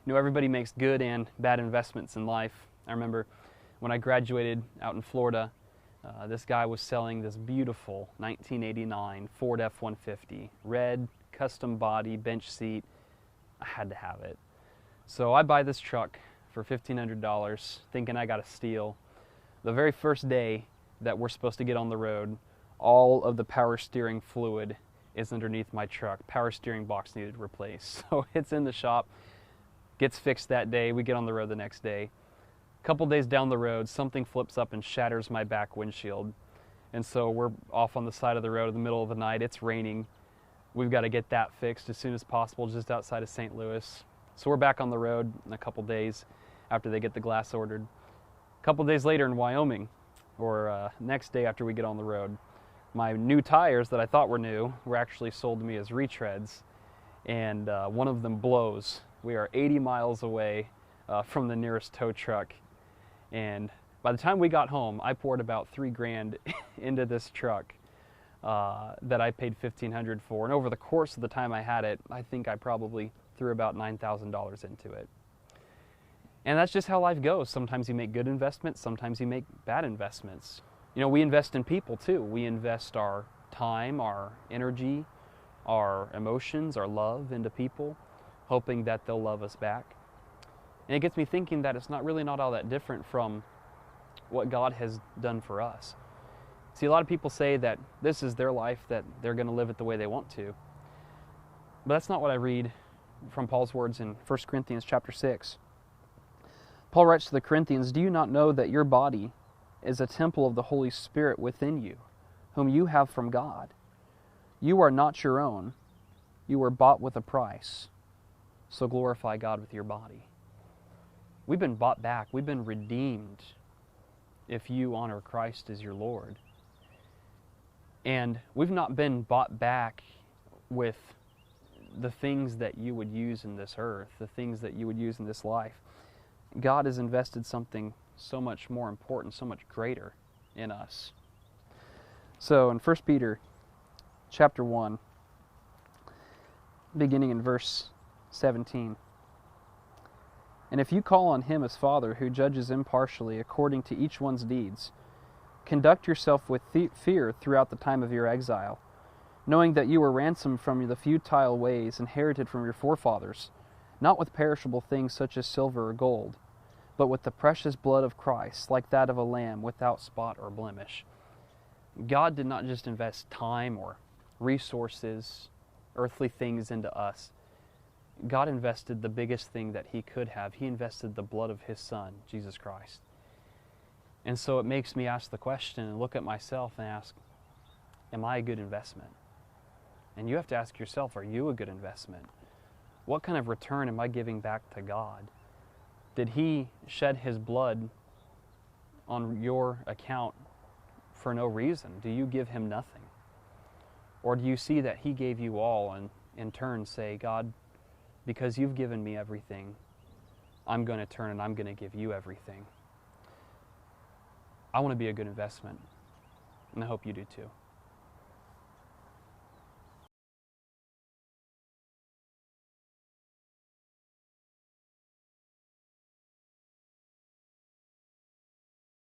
You know, everybody makes good and bad investments in life. I remember when I graduated out in Florida, this guy was selling this beautiful 1989 Ford F-150, red, custom body, bench seat. I had to have it. So I buy this truck for $1,500, thinking I got a steal. The very first day that we're supposed to get on the road, all of the power steering fluid is underneath my truck. Power steering box needed replaced. So it's in the shop, gets fixed that day. We get on the road the next day. A couple days down the road, something flips up and shatters my back windshield. And so we're off on the side of the road in the middle of the night. It's raining. We've got to get that fixed as soon as possible, just outside of St. Louis. So we're back on the road in a couple days after they get the glass ordered. A couple days later in Wyoming, or next day after we get on the road, my new tires that I thought were new were actually sold to me as retreads, and one of them blows. We are 80 miles away from the nearest tow truck, and by the time we got home, I poured about $3,000 into this truck that I paid $1,500 for, and over the course of the time I had it, I think I probably threw about $9,000 into it. And that's just how life goes. Sometimes you make good investments, sometimes you make bad investments. You know, we invest in people too. We invest our time, our energy, our emotions, our love into people, hoping that they'll love us back. And it gets me thinking that it's not all that different from what God has done for us. See, a lot of people say that this is their life, that they're going to live it the way they want to. But that's not what I read from Paul's words in 1 Corinthians chapter 6. Paul writes to the Corinthians, "Do you not know that your body is a temple of the Holy Spirit within you, whom you have from God? You are not your own. You were bought with a price. So glorify God with your body." We've been bought back. We've been redeemed if you honor Christ as your Lord. And we've not been bought back with the things that you would use in this earth, the things that you would use in this life. God has invested something so much more important, so much greater in us. So in 1 Peter chapter 1, beginning in verse 17, "And if you call on him as Father, who judges impartially according to each one's deeds, conduct yourself with fear throughout the time of your exile, knowing that you were ransomed from the futile ways inherited from your forefathers, not with perishable things such as silver or gold, but with the precious blood of Christ, like that of a lamb without spot or blemish." God did not just invest time or resources, earthly things into us. God invested the biggest thing that He could have. He invested the blood of His Son, Jesus Christ. And so it makes me ask the question and look at myself and ask, am I a good investment? And you have to ask yourself, are you a good investment? What kind of return am I giving back to God? Did He shed His blood on your account for no reason? Do you give Him nothing? Or do you see that He gave you all and in turn say, God, because you've given me everything, I'm going to turn and I'm going to give you everything. I want to be a good investment, and I hope you do too.